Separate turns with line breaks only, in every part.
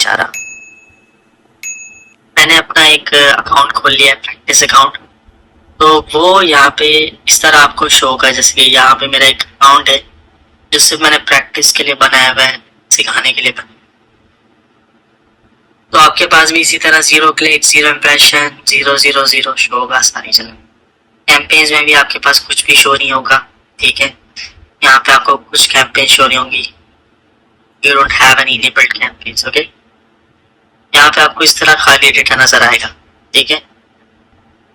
आ रहा। मैंने अपना एक अकाउंट खोल लिया है, प्रैक्टिस अकाउंट। तो वो यहाँ पे इस तरह आपको शो होगा, जैसे कि यहाँ पे मेरा एक अकाउंट है जिससे मैंने प्रैक्टिस के लिए बनाया हुआ है, सिखाने के लिए बनाया। तो आपके पास भी इसी तरह 0 क्लिक, 0 इम्प्रेशन, 0 शो होगा सारी जगह। कैंपेन्स में भी आपके पास कुछ भी शो नहीं होगा, ठीक है। यहाँ पे आपको कुछ कैंपेन शो नहीं होंगी। You don't have any enabled campaigns, okay. यहाँ पे आपको इस तरह खाली डेटा नजर आएगा, ठीक है।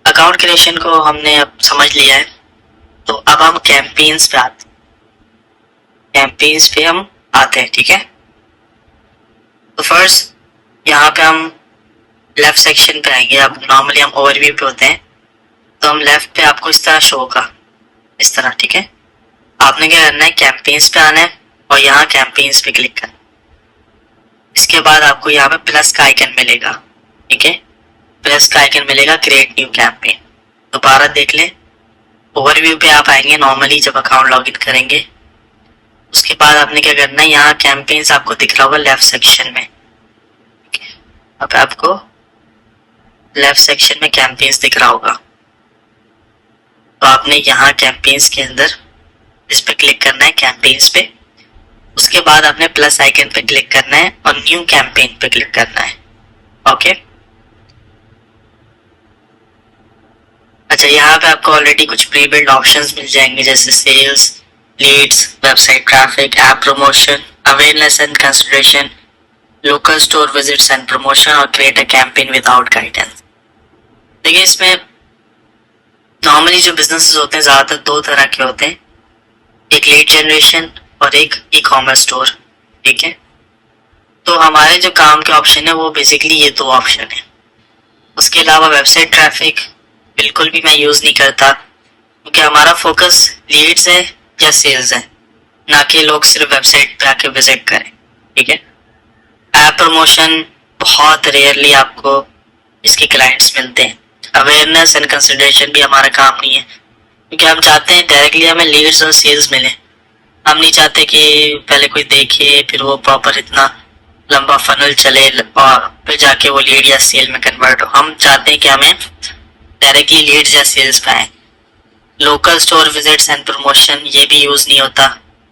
अकाउंट क्रिएशन को हमने अब समझ लिया है, तो अब हम कैंपेन्स पे आते हैं, ठीक है। तो फर्स्ट यहाँ पे हम लेफ्ट सेक्शन पे आएंगे। अब नॉर्मली हम ओवरव्यू पे होते हैं, तो हम लेफ्ट पे आपको इस तरह शो होगा, इस तरह, ठीक है। आपने क्या करना है, कैंपेन्स पे आना है और यहाँ कैंपेन्स पे क्लिक करना। इसके बाद आपको यहाँ पे प्लस का आइकन मिलेगा, ठीक है। प्लस का आइकन मिलेगा, क्रिएट न्यू कैंपेन। दोबारा देख लें, ओवरव्यू पे आप आएंगे नॉर्मली जब अकाउंट लॉगिन करेंगे। उसके बाद आपने क्या करना है, यहाँ कैंपेन्स आपको दिख रहा होगा लेफ्ट सेक्शन में। अब आपको लेफ्ट सेक्शन में कैंपेन्स दिख रहा होगा, तो आपने यहाँ कैंपेन्स के अंदर इस पे क्लिक करना है, कैंपेन्स पे। उसके बाद आपने प्लस आइकन पे क्लिक करना है और न्यू कैंपेन पे क्लिक करना है, ओके। अच्छा, यहाँ पे आपको ऑलरेडी कुछ प्री बिल्ड ऑप्शंस मिल जाएंगे, जैसे sales, leads, website traffic, app promotion, awareness and consideration, local store visits and promotion और create a campaign without guidance. देखिए, इसमें नॉर्मली जो बिजनेसेस होते हैं ज्यादातर दो तरह के होते हैं, एक लीड जनरेशन और एक ई कॉमर्स स्टोर, ठीक है। तो हमारे जो काम के ऑप्शन है वो बेसिकली ये दो ऑप्शन है। उसके अलावा वेबसाइट ट्रैफिक बिल्कुल भी मैं यूज नहीं करता, क्योंकि हमारा फोकस लीड्स है या सेल्स है, ना कि लोग सिर्फ वेबसाइट पे आके विजिट करें, ठीक है। ऐप प्रमोशन बहुत रेयरली आपको इसके क्लाइंट्स मिलते हैं। अवेयरनेस एंड कंसिडरेशन भी हमारा काम नहीं है, क्योंकि हम चाहते हैं डायरेक्टली हमें लीड्स और सेल्स मिले। हम नहीं चाहते कि पहले कोई देखे फिर वो प्रॉपर इतना लंबा फनल चले और फिर जाके वो लीड या सेल में कन्वर्ट हो। हम चाहते हैं कि हमें डायरेक्टली लीड्स या सेल्स पे आए। Local store visits and promotion ये भी यूज नहीं होता।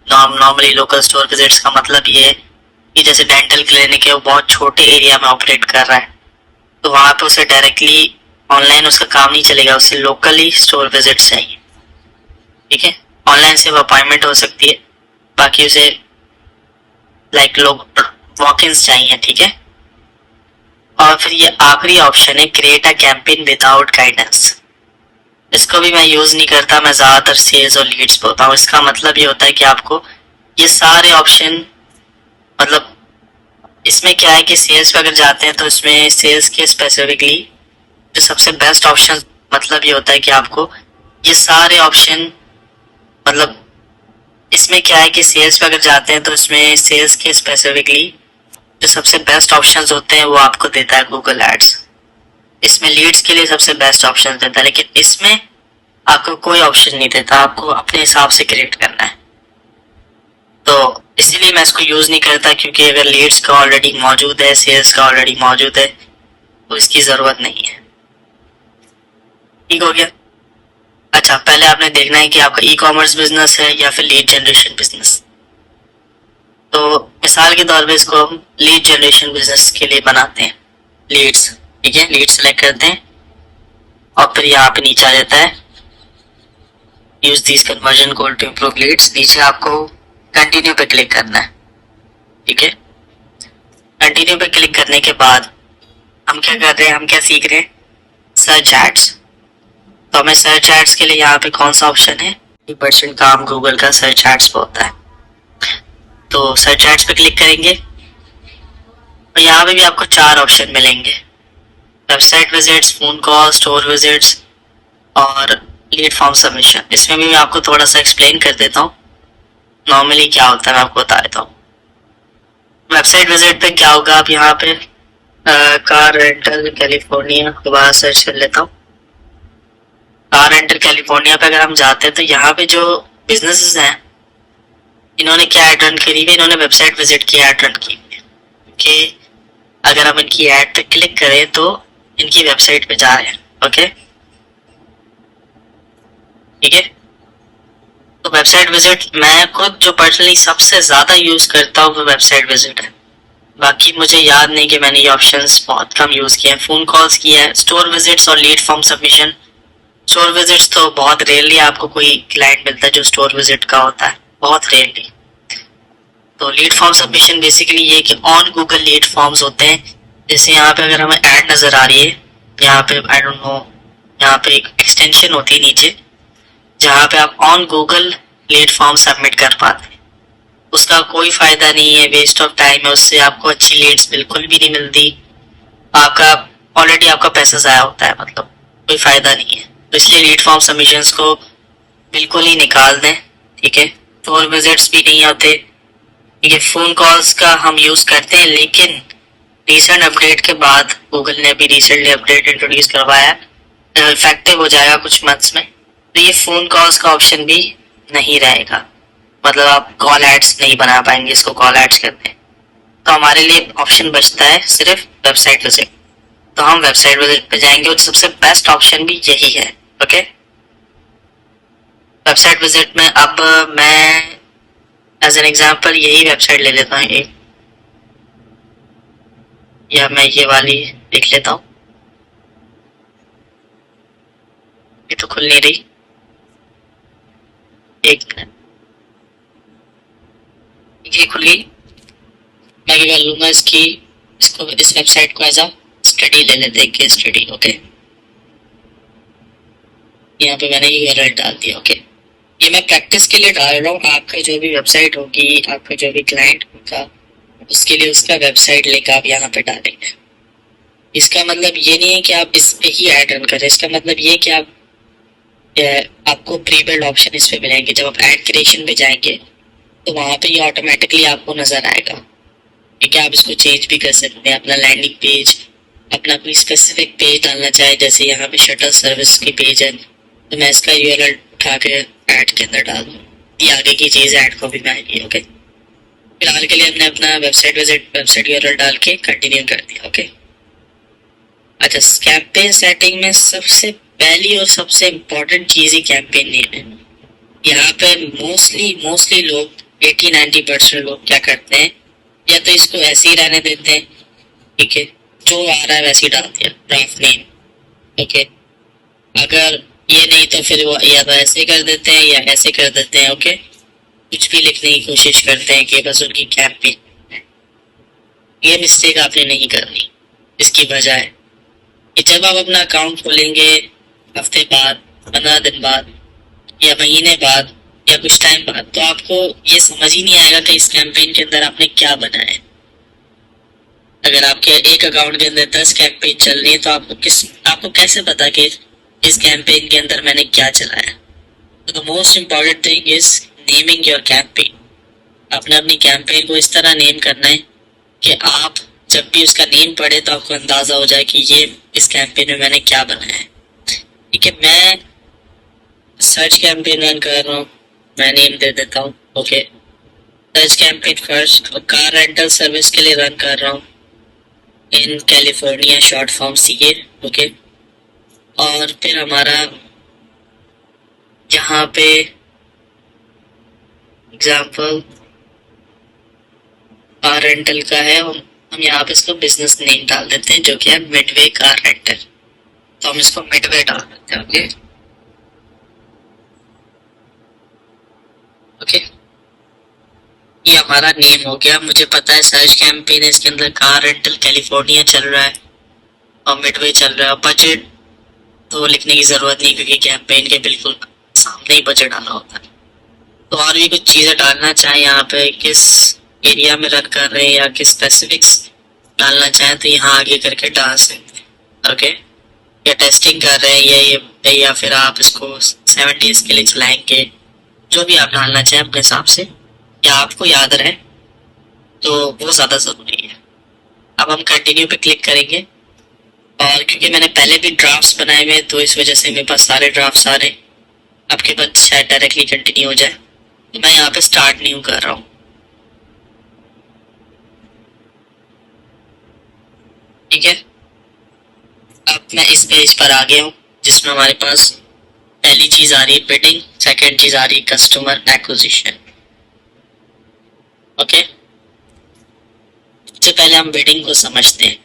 नॉर्मली लोकल स्टोर विजिट्स का मतलब ये है कि जैसे डेंटल क्लिनिक है, वो बहुत छोटे एरिया में ऑपरेट कर रहा है, तो वहां पे उसे डायरेक्टली ऑनलाइन उसका काम नहीं चलेगा, उसे लोकली स्टोर विजिट चाहिए, ठीक है। ऑनलाइन से अपॉइंटमेंट हो सकती है, बाकी उसे लाइक लोग वॉक-इन्स चाहिए, ठीक है। और फिर ये आखिरी ऑप्शन है, create a campaign without guidance. इसको भी मैं यूज नहीं करता, मैं ज्यादातर सेल्स और लीड्स पे होता हूँ। इसका मतलब ये होता है कि आपको ये सारे ऑप्शन, मतलब इसमें क्या है कि सेल्स पे अगर जाते हैं तो इसमें सेल्स के स्पेसिफिकली जो सबसे बेस्ट ऑप्शन, मतलब ये होता है कि आपको ये सारे ऑप्शन, मतलब इसमें क्या है कि सेल्स पे अगर जाते हैं तो इसमें सेल्स के स्पेसिफिकली जो सबसे बेस्ट ऑप्शंस होते हैं वो आपको देता है गूगल एड्स। इसमें लीड्स के लिए सबसे बेस्ट ऑप्शन देता है, लेकिन इसमें आपको कोई ऑप्शन नहीं देता, आपको अपने हिसाब से क्रिएट करना है। तो इसीलिए मैं इसको यूज नहीं करता, क्योंकि अगर लीड्स का ऑलरेडी मौजूद है, सेल्स का ऑलरेडी मौजूद है, तो इसकी जरूरत नहीं है, ठीक हो गया। अच्छा, पहले आपने देखना है कि आपका ई कॉमर्स बिजनेस है या फिर लीड जनरेशन बिजनेस। तो मिसाल के तौर पे इसको हम लीड जनरेशन बिजनेस के लिए बनाते हैं, लीड्स, ठीक है। लीड सेलेक्ट करते हैं और फिर यहाँ पे नीचे आ जाता है use this conversion code to improve leads. नीचे आपको कंटिन्यू पे क्लिक करना है, ठीक है। कंटिन्यू पे क्लिक करने के बाद हम क्या कर रहे हैं, हम क्या सीख रहे हैं, सर्च एड्स। तो हमें सर्च एड्स के लिए यहाँ पे कौन सा ऑप्शन है, 80% काम गूगल का सर्च एड्स पे होता है। तो सर्च एड्स पे क्लिक करेंगे और यहाँ पे भी आपको 4 ऑप्शन मिलेंगे, website visits, phone call, store visits और लीड फॉर्म सबमिशन। इसमें भी मैं आपको थोड़ा सा एक्सप्लेन कर देता हूँ नॉर्मली क्या होता है, मैं आपको बता देता हूँ। वेबसाइट विजिट पे क्या होगा, आप यहाँ पे कार रेंटल कैलिफोर्निया दोबारा सर्च कर लेता हूँ। कार रेंटल कैलिफोर्निया पे अगर हम जाते हैं तो यहाँ पे जो बिजनेसेस हैं इन्होंने क्या ऐड रन करी हुई है, इन्होंने वेबसाइट विजिट की ऐड रन की हुई है, कि अगर हम इनकी ऐड पे क्लिक करें तो इनकी वेबसाइट पे जा रहे हैं। ओके, ठीक है। तो वेबसाइट विजिट मैं खुद जो पर्सनली सबसे ज़्यादा यूज़ करता हूँ वो वेबसाइट विजिट है। बाकी मुझे याद नहीं कि मैंने ये ऑप्शंस बहुत कम यूज़ किए हैं। फ़ोन कॉल्स किए हैं, स्टोर विजिट्स और lead form submission. Store visits तो बहुत रेयरली आपको कोई क्लाइंट मिलता है जो स्टोर विजिट का होता है, बहुत रेयरली। तो लीड फॉर्म सबमिशन बेसिकली ये कि ऑन गूगल लीड फॉर्म्स होते हैं। जैसे यहाँ पे अगर हमें ऐड नज़र आ रही है, यहाँ पे आई डोंट नो, यहाँ पे एक एक्सटेंशन होती है नीचे जहाँ पे आप on Google lead form submit कर पाते हैं। उसका कोई फायदा नहीं है, वेस्ट ऑफ टाइम है, उससे आपको अच्छी लीड्स बिल्कुल भी नहीं मिलती। आपका ऑलरेडी आपका पैसा ज़ाया होता है, मतलब कोई फायदा नहीं है। तो इसलिए लीड फॉर्म सबमिशंस को बिल्कुल ही निकाल दें, ठीक है। स्टोर विजिट्स भी नहीं होते, ठीक है। फ़ोन कॉल्स का हम यूज़ करते हैं, लेकिन रिसेंट अपडेट के बाद गूगल ने अभी रिसेंटली अपडेट इंट्रोड्यूस करवाया है, इफेक्टिव हो जाएगा कुछ मंथ्स में। तो ये फ़ोन कॉल्स का ऑप्शन भी नहीं रहेगा, मतलब आप कॉल एड्स नहीं बना पाएंगे, इसको कॉल एड्स करते हैं। तो हमारे लिए ऑप्शन बचता है सिर्फ वेबसाइट विजिट। तो हम वेबसाइट विजिट पे जाएंगे और सबसे बेस्ट ऑप्शन भी यही है। ओके, वेबसाइट विजिट में अब मैं एज एन एग्जांपल यही वेबसाइट ले लेता हूँ एक, या मैं ये वाली देख लेता हूँ। ये तो खुल नहीं रही, एक मिनट, ये खुल गई। मैं क्या कर लूंगा, इसको इस वेबसाइट को एज अ स्टडी ले लेते हैं, केस स्टडी। ओके, यहाँ पे मैंने यूआरएल डाल दिया। ओके, ये मैं प्रैक्टिस के लिए डाल रहा हूँ। आपका जो भी वेबसाइट होगी, आपका जो भी क्लाइंट होगा, उसके लिए उसका वेबसाइट लिंक आप यहाँ पे डालेंगे। इसका मतलब ये नहीं है कि आप इस पे ही ऐड रन करें, इसका मतलब ये कि आपको प्री बिल्ड ऑप्शन इस पे मिलेंगे। जब आप ऐड क्रिएशन पे जाएंगे तो वहाँ पे ये ऑटोमेटिकली आपको नजर आएगा, ठीक है। आप इसको चेंज भी कर सकते हैं, अपना लैंडिंग पेज, अपना कोई स्पेसिफिक पेज डालना चाहे, जैसे यहाँ पे शटल सर्विस की पेज है, तो मैं इसका यूआरएल उठा के ऐड के अंदर डाल दूँ। ये आगे की चीज़ ऐड को भी मैं आएगी। ओके, फिलहाल के लिए हमने अपना वेबसाइट विजिट वेबसाइट यूआरएल डाल के कंटिन्यू कर दिया। ओके, अच्छा, कैंपेन सेटिंग में सबसे पहली और सबसे इम्पोर्टेंट चीज़ ही कैंपेन नेम है। यहाँ पे मोस्टली लोग 80-90% लोग क्या करते हैं, या तो इसको ऐसे ही रहने देते हैं, ठीक है, जो आ रहा है वैसे ही डाल दिया, ड्राफ्ट नेम। ओके, अगर ये नहीं तो फिर वो या तो ऐसे कर देते हैं या ऐसे कर देते हैं। ओके, कुछ भी लिखने की कोशिश करते हैं कि बस उनकी कैंपेन। ये मिस्टेक आपने नहीं करनी। इसकी वजह है कि जब आप अपना अकाउंट खोलेंगे हफ्ते बाद, 15 दिन बाद, या महीने बाद, या कुछ टाइम बाद, तो आपको ये समझ ही नहीं आएगा कि इस कैंपेन के अंदर आपने क्या बनाया है। अगर आपके एक अकाउंट के अंदर 10 कैंपेन चल रही है तो आपको कैसे पता कि इस कैंपेन के अंदर मैंने क्या चलाया। तो the most important thing is naming your campaign. आपने अपनी कैंपेन को इस तरह नेम करना है कि आप जब भी उसका नेम पढ़े तो आपको अंदाजा हो जाए कि ये इस कैंपेन में मैंने क्या बनाया है, ठीक है। मैं सर्च कैंपेन रन कर रहा हूँ, मैं नेम दे देता हूँ। ओके, सर्च कैंपेन फर्स्ट, और कार रेंटल सर्विस के लिए रन कर रहा हूँ in California, short form CA। Okay, और फिर हमारा यहाँ पे एग्जाम्पल कार रेंटल का है, हम यहाँ पे इसको बिजनेस नेम डाल देते हैं जो कि है मिडवे कार रेंटल। तो हम इसको मिडवे डाल देते हैं। ओके, ओके, ये हमारा नेम हो गया। मुझे पता है सर्च कैंपेन है, इसके अंदर कार रेंटल कैलिफोर्निया चल रहा है और मिडवे चल रहा है। बजट तो लिखने की ज़रूरत नहीं क्योंकि कैंपेन के बिल्कुल सामने ही बजट डाला होता है। तो और भी कुछ चीज़ें डालना चाहें यहाँ पे, किस एरिया में रन कर रहे हैं या किस स्पेसिफिक्स डालना चाहें तो यहाँ आगे करके डाल सकते हैं। ओके, या टेस्टिंग कर रहे हैं या फिर आप इसको 7 डेज के लिए चलाएंगे, जो भी आप डालना चाहें अपने हिसाब से, या आपको याद रहे तो वो ज़्यादा ज़रूरी है। अब हम कंटिन्यू पे क्लिक करेंगे, और क्योंकि मैंने पहले भी ड्राफ्ट्स बनाए हुए तो इस वजह से मेरे पास सारे ड्राफ्ट्स आ रहे हैं। आपके पास शायद डायरेक्टली कंटिन्यू हो जाए, तो मैं यहाँ पे स्टार्ट न्यू कर रहा हूँ। ठीक है, अब मैं इस पेज पर आ गया हूँ जिसमें हमारे पास पहली चीज आ रही है बिडिंग, सेकंड चीज आ रही है कस्टमर एक्विजिशन। ओके, सबसे पहले हम बिडिंग को समझते हैं।